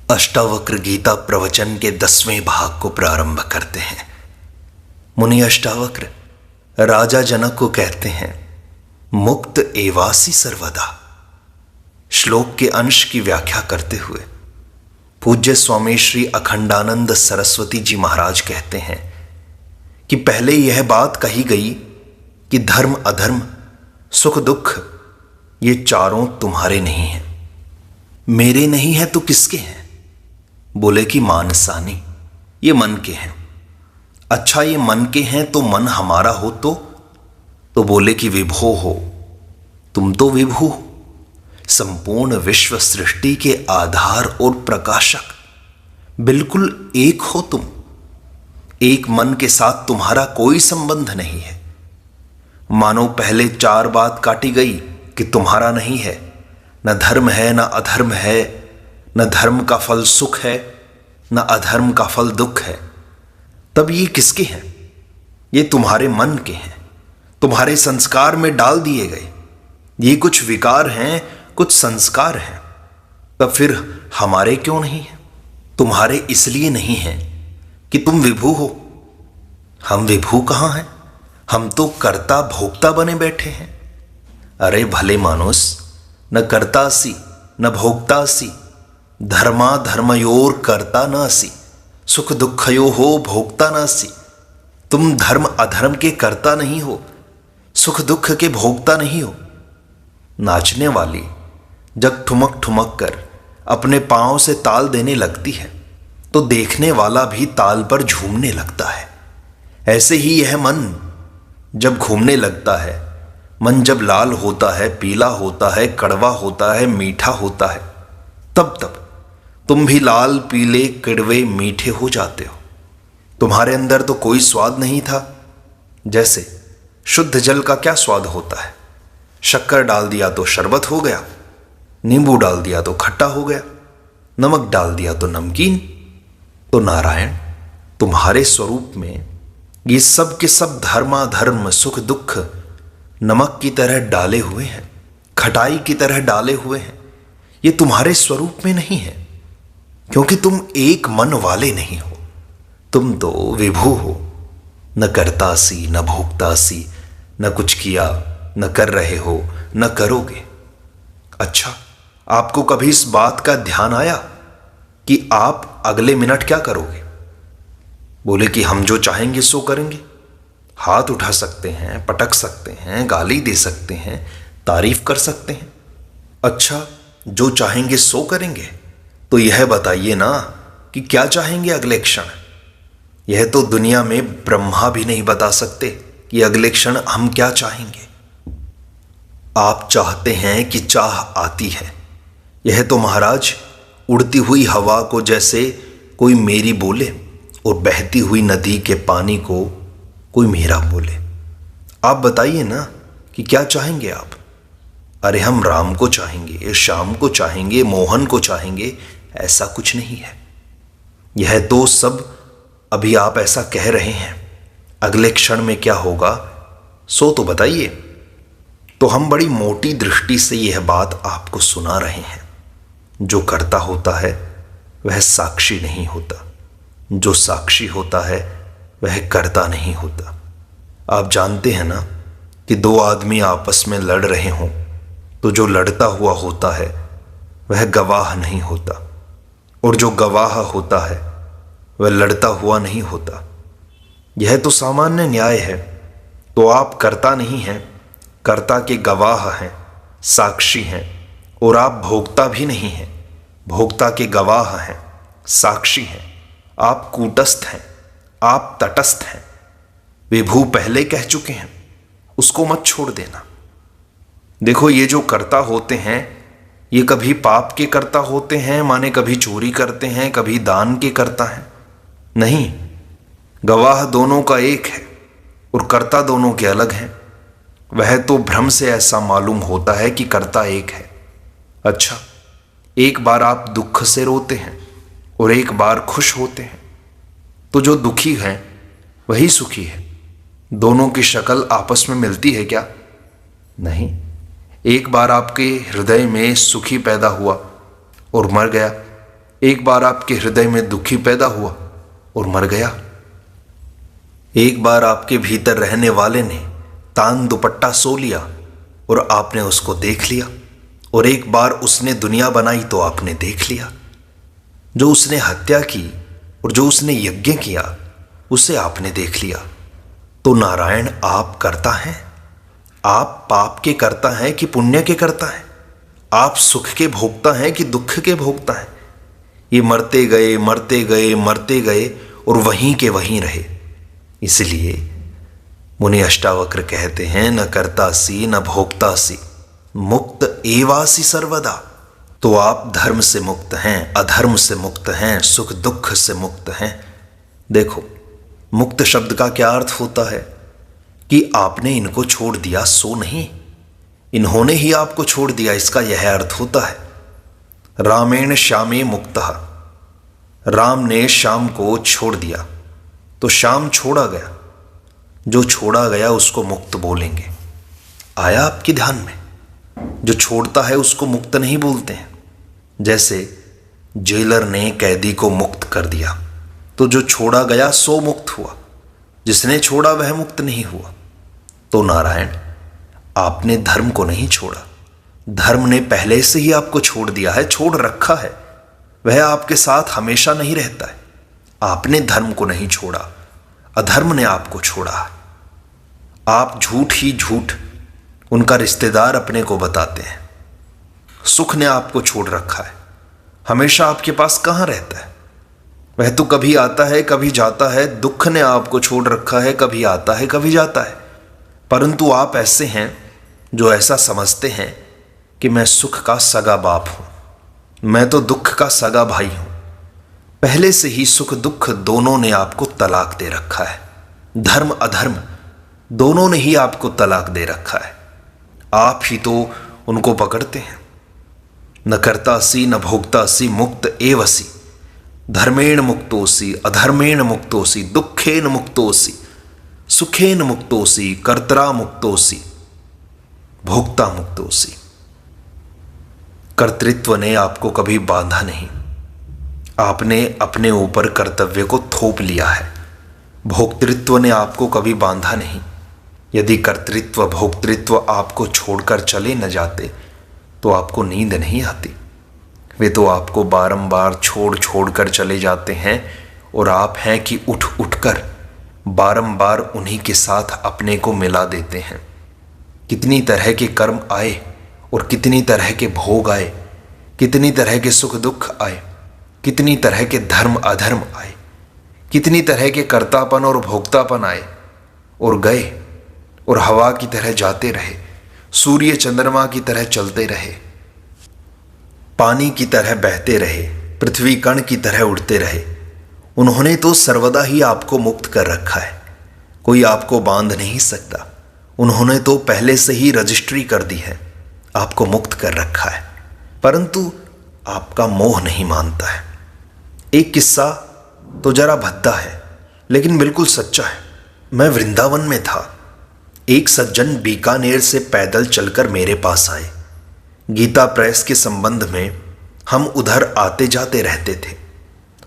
अष्टावक्र गीता प्रवचन के 10वें भाग को प्रारंभ करते हैं। मुनि अष्टावक्र राजा जनक को कहते हैं, मुक्त एवासी सर्वदा। श्लोक के अंश की व्याख्या करते हुए पूज्य स्वामी श्री अखंडानंद सरस्वती जी महाराज कहते हैं कि पहले यह बात कही गई कि धर्म अधर्म सुख दुख ये चारों तुम्हारे नहीं हैं। मेरे नहीं है तो किसके हैं? बोले कि मानसानी, ये मन के हैं। अच्छा, ये मन के हैं तो मन हमारा हो तो बोले कि विभो हो, तुम तो विभु हो, संपूर्ण विश्व सृष्टि के आधार और प्रकाशक, बिल्कुल एक हो तुम। एक मन के साथ तुम्हारा कोई संबंध नहीं है। मानो पहले 4 बात काटी गई कि तुम्हारा नहीं है, न धर्म है न अधर्म है, न धर्म का फल सुख है न अधर्म का फल दुख है। तब ये किसके हैं? ये तुम्हारे मन के हैं, तुम्हारे संस्कार में डाल दिए गए। ये कुछ विकार हैं, कुछ संस्कार हैं। तब फिर हमारे क्यों नहीं है? तुम्हारे इसलिए नहीं है कि तुम विभु हो। हम विभु कहाँ हैं? हम तो कर्ता भोक्ता बने बैठे हैं। अरे भले मानुस, न कर्तासी न भोक्तासी, धर्मा धर्मयोर कर्ता नासी, सुख दुखयो हो भोक्ता नासी। तुम धर्म अधर्म के कर्ता नहीं हो, सुख दुख के भोक्ता नहीं हो। नाचने वाली जब ठुमक ठुमक कर अपने पांव से ताल देने लगती है तो देखने वाला भी ताल पर झूमने लगता है। ऐसे ही यह मन जब घूमने लगता है, मन जब लाल होता है, पीला होता है, कड़वा होता है, मीठा होता है, तब तुम भी लाल पीले कड़वे मीठे हो जाते हो। तुम्हारे अंदर तो कोई स्वाद नहीं था। जैसे शुद्ध जल का क्या स्वाद होता है? शक्कर डाल दिया तो शरबत हो गया, नींबू डाल दिया तो खट्टा हो गया, नमक डाल दिया तो नमकीन। तो नारायण, तुम्हारे स्वरूप में ये सब के सब धर्माधर्म सुख दुख नमक की तरह डाले हुए हैं, खटाई की तरह डाले हुए हैं। ये तुम्हारे स्वरूप में नहीं है, क्योंकि तुम एक मन वाले नहीं हो। तुम तो विभु हो, न करतासी न भोक्तासी, न कुछ किया न कर रहे हो न करोगे। अच्छा, आपको कभी इस बात का ध्यान आया कि आप अगले मिनट क्या करोगे? बोले कि हम जो चाहेंगे सो करेंगे। हाथ उठा सकते हैं, पटक सकते हैं, गाली दे सकते हैं, तारीफ कर सकते हैं। अच्छा, जो चाहेंगे सो करेंगे, तो यह बताइए ना कि क्या चाहेंगे अगले क्षण? यह तो दुनिया में ब्रह्मा भी नहीं बता सकते कि अगले क्षण हम क्या चाहेंगे। आप चाहते हैं कि चाह आती है। यह तो महाराज उड़ती हुई हवा को जैसे कोई मेरी बोले और बहती हुई नदी के पानी को कोई मेरा बोले। आप बताइए ना कि क्या चाहेंगे आप? अरे हम राम को चाहेंगे, श्याम को चाहेंगे, मोहन को चाहेंगे, ऐसा कुछ नहीं है। यह तो सब अभी आप ऐसा कह रहे हैं। अगले क्षण में क्या होगा सो तो बताइए। तो हम बड़ी मोटी दृष्टि से यह बात आपको सुना रहे हैं। जो करता होता है वह साक्षी नहीं होता, जो साक्षी होता है वह करता नहीं होता। आप जानते हैं ना कि 2 आदमी आपस में लड़ रहे हों तो जो लड़ता हुआ होता है वह गवाह नहीं होता, और जो गवाह होता है वह लड़ता हुआ नहीं होता। यह तो सामान्य न्याय है। तो आप करता नहीं हैं, कर्ता के गवाह हैं, साक्षी हैं, और आप भोक्ता भी नहीं हैं, भोक्ता के गवाह हैं, साक्षी हैं। आप कूटस्थ हैं, आप तटस्थ हैं। विभु पहले कह चुके हैं, उसको मत छोड़ देना। देखो, ये जो कर्ता होते हैं ये कभी पाप के कर्ता होते हैं, माने कभी चोरी करते हैं, कभी दान के कर्ता हैं। नहीं, गवाह दोनों का एक है और कर्ता दोनों के अलग हैं। वह तो भ्रम से ऐसा मालूम होता है कि कर्ता एक है। अच्छा, एक बार आप दुख से रोते हैं और एक बार खुश होते हैं, तो जो दुखी है वही सुखी है। दोनों की शक्ल आपस में मिलती है क्या? नहीं। एक बार आपके हृदय में सुखी पैदा हुआ और मर गया, एक बार आपके हृदय में दुखी पैदा हुआ और मर गया। एक बार आपके भीतर रहने वाले ने तान दुपट्टा सो लिया और आपने उसको देख लिया, और एक बार उसने दुनिया बनाई तो आपने देख लिया। जो उसने हत्या की और जो उसने यज्ञ किया उसे आपने देख लिया। तो नारायण आप करता हैं? आप पाप के करता हैं कि पुण्य के करता हैं? आप सुख के भोगता हैं कि दुख के भोगता हैं? ये मरते गए मरते गए मरते गए और वहीं के वहीं रहे। इसलिए मुनि अष्टावक्र कहते हैं, न कर्तासी न भोक्तासी मुक्त एवासी सर्वदा। तो आप धर्म से मुक्त हैं, अधर्म से मुक्त हैं, सुख दुख से मुक्त हैं। देखो, मुक्त शब्द का क्या अर्थ होता है कि आपने इनको छोड़ दिया, सो नहीं, इन्होंने ही आपको छोड़ दिया, इसका यह अर्थ होता है। रामेण श्यामे मुक्तः, राम ने श्याम को छोड़ दिया तो श्याम छोड़ा गया। जो छोड़ा गया उसको मुक्त बोलेंगे। आया आपके ध्यान में? जो छोड़ता है उसको मुक्त नहीं बोलते हैं। जैसे जेलर ने कैदी को मुक्त कर दिया तो जो छोड़ा गया सो मुक्त हुआ, जिसने छोड़ा वह मुक्त नहीं हुआ। तो नारायण, आपने धर्म को नहीं छोड़ा, धर्म ने पहले से ही आपको छोड़ दिया है, छोड़ रखा है। वह आपके साथ हमेशा नहीं रहता है। आपने धर्म को नहीं छोड़ा, अधर्म ने आपको छोड़ा है। आप झूठ ही झूठ उनका रिश्तेदार अपने को बताते हैं। सुख ने आपको छोड़ रखा है, हमेशा आपके पास कहाँ रहता है? वह तो कभी आता है कभी जाता है। दुख ने आपको छोड़ रखा है, कभी आता है कभी जाता है। परंतु आप ऐसे हैं जो ऐसा समझते हैं कि मैं सुख का सगा बाप हूं, मैं तो दुख का सगा भाई हूं। पहले से ही सुख दुख दोनों ने आपको तलाक दे रखा है। धर्म अधर्म दोनों ने ही आपको तलाक दे रखा है। आप ही तो उनको पकड़ते हैं। न कर्तासी न भोक्तासी मुक्त एवसी, धर्मेण मुक्तोसी अधर्मेण मुक्तोसी, दुखेन मुक्तोसी सुखेन मुक्तोसी, कर्ता मुक्तोसी भोक्ता मुक्तोसी। कर्तृत्व ने आपको कभी बांधा नहीं, आपने अपने ऊपर कर्तव्य को थोप लिया है। भोक्तृत्व ने आपको कभी बांधा नहीं। यदि कर्तृत्व भोक्तृत्व आपको छोड़कर चले न जाते तो आपको नींद नहीं आती। वे तो आपको बारंबार छोड़ छोड़ कर चले जाते हैं, और आप हैं कि उठ उठकर बारंबार उन्हीं के साथ अपने को मिला देते हैं। कितनी तरह के कर्म आए और कितनी तरह के भोग आए, कितनी तरह के सुख दुख आए, कितनी तरह के धर्म अधर्म आए, कितनी तरह के कर्तापन और भोक्तापन आए और गए, और हवा की तरह जाते रहे, सूर्य चंद्रमा की तरह चलते रहे, पानी की तरह बहते रहे, पृथ्वी कण की तरह उड़ते रहे। उन्होंने तो सर्वदा ही आपको मुक्त कर रखा है, कोई आपको बांध नहीं सकता। उन्होंने तो पहले से ही रजिस्ट्री कर दी है, आपको मुक्त कर रखा है, परंतु आपका मोह नहीं मानता है। एक किस्सा तो जरा भद्दा है लेकिन बिल्कुल सच्चा है। मैं वृंदावन में था। एक सज्जन बीकानेर से पैदल चलकर मेरे पास आए। गीता प्रेस के संबंध में हम उधर आते जाते रहते थे।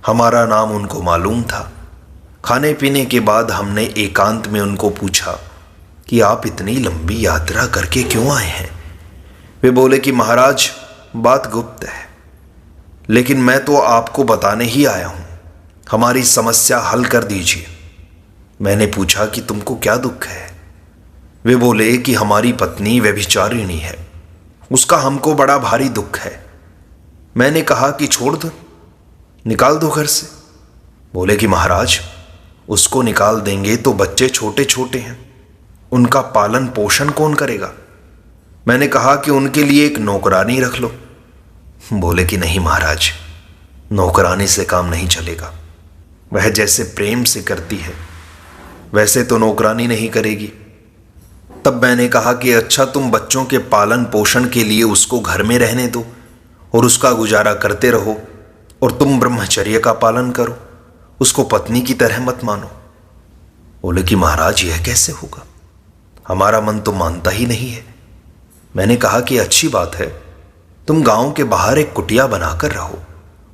हमारा नाम उनको मालूम था। खाने पीने के बाद हमने एकांत में उनको पूछा कि आप इतनी लंबी यात्रा करके क्यों आए हैं? वे बोले कि महाराज, बात गुप्त है, लेकिन मैं तो आपको बताने ही आया हूं, हमारी समस्या हल कर दीजिए। मैंने पूछा कि तुमको क्या दुख है? वे बोले कि हमारी पत्नी व्यभिचारिणी है, उसका हमको बड़ा भारी दुख है। मैंने कहा कि छोड़ दो, निकाल दो घर से। बोले कि महाराज, उसको निकाल देंगे तो बच्चे छोटे छोटे हैं, उनका पालन पोषण कौन करेगा? मैंने कहा कि उनके लिए एक नौकरानी रख लो। बोले कि नहीं महाराज, नौकरानी से काम नहीं चलेगा, वह जैसे प्रेम से करती है वैसे तो नौकरानी नहीं करेगी। तब मैंने कहा कि अच्छा, तुम बच्चों के पालन पोषण के लिए उसको घर में रहने दो और उसका गुजारा करते रहो, और तुम ब्रह्मचर्य का पालन करो, उसको पत्नी की तरह मत मानो। बोले कि महाराज, यह कैसे होगा? हमारा मन तो मानता ही नहीं है। मैंने कहा कि अच्छी बात है, तुम गांव के बाहर एक कुटिया बनाकर रहो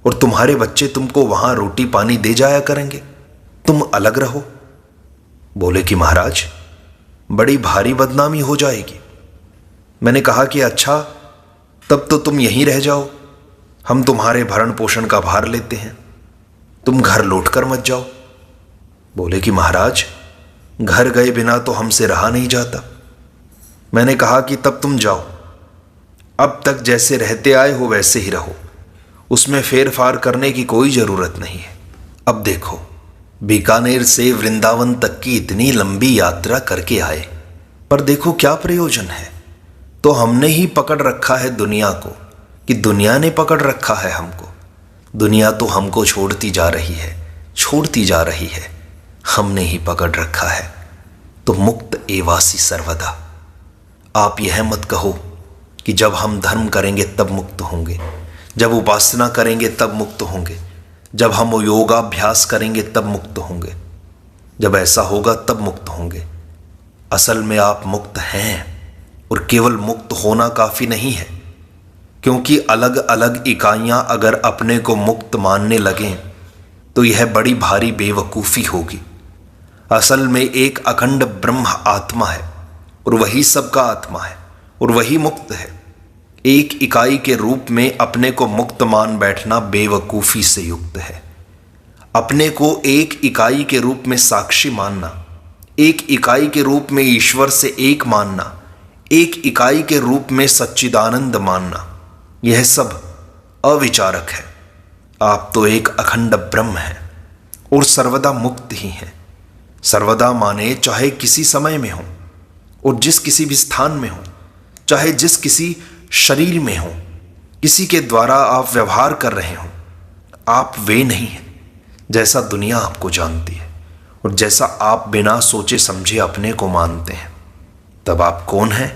और तुम्हारे बच्चे तुमको वहां रोटी पानी दे जाया करेंगे, तुम अलग रहो। बोले कि महाराज बड़ी भारी बदनामी हो जाएगी। मैंने कहा कि अच्छा, तब तो तुम यहीं रह जाओ, हम तुम्हारे भरण पोषण का भार लेते हैं, तुम घर लौट कर मत जाओ। बोले कि महाराज घर गए बिना तो हमसे रहा नहीं जाता। मैंने कहा कि तब तुम जाओ, अब तक जैसे रहते आए हो वैसे ही रहो, उसमें फेर फार करने की कोई जरूरत नहीं है। अब देखो, बीकानेर से वृंदावन तक की इतनी लंबी यात्रा करके आए, पर देखो क्या प्रयोजन है। तो हमने ही पकड़ रखा है दुनिया को, कि दुनिया ने पकड़ रखा है हमको। दुनिया तो हमको छोड़ती जा रही है, छोड़ती जा रही है, हमने ही पकड़ रखा है। तो मुक्त एवासी सर्वदा। आप यह मत कहो कि जब हम धर्म करेंगे तब मुक्त होंगे, जब उपासना करेंगे तब मुक्त होंगे, जब हम योगाभ्यास करेंगे तब मुक्त होंगे, जब ऐसा होगा तब मुक्त होंगे। असल में आप मुक्त हैं, और केवल मुक्त होना काफी नहीं है, क्योंकि अलग अलग इकाइयां अगर अपने को मुक्त मानने लगें तो यह बड़ी भारी बेवकूफ़ी होगी। असल में एक अखंड ब्रह्म आत्मा है, और वही सबका आत्मा है, और वही मुक्त है। एक इकाई के रूप में अपने को मुक्त मान बैठना बेवकूफ़ी से युक्त है। अपने को एक इकाई के रूप में साक्षी मानना, एक इकाई के रूप में ईश्वर से एक मानना, एक इकाई के रूप में सच्चिदानंद मानना, यह सब अविचारक है। आप तो एक अखंड ब्रह्म हैं और सर्वदा मुक्त ही हैं। सर्वदा माने चाहे किसी समय में हो और जिस किसी भी स्थान में हो, चाहे जिस किसी शरीर में हो, किसी के द्वारा आप व्यवहार कर रहे हो, आप वे नहीं हैं जैसा दुनिया आपको जानती है और जैसा आप बिना सोचे समझे अपने को मानते हैं। तब आप कौन हैं?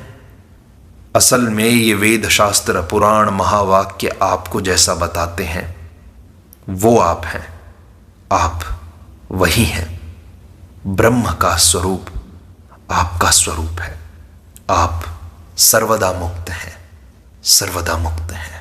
असल में ये वेद शास्त्र पुराण महावाक्य आपको जैसा बताते हैं वो आप हैं। आप वही हैं। ब्रह्म का स्वरूप आपका स्वरूप है। आप सर्वदा मुक्त हैं, सर्वदा मुक्त हैं।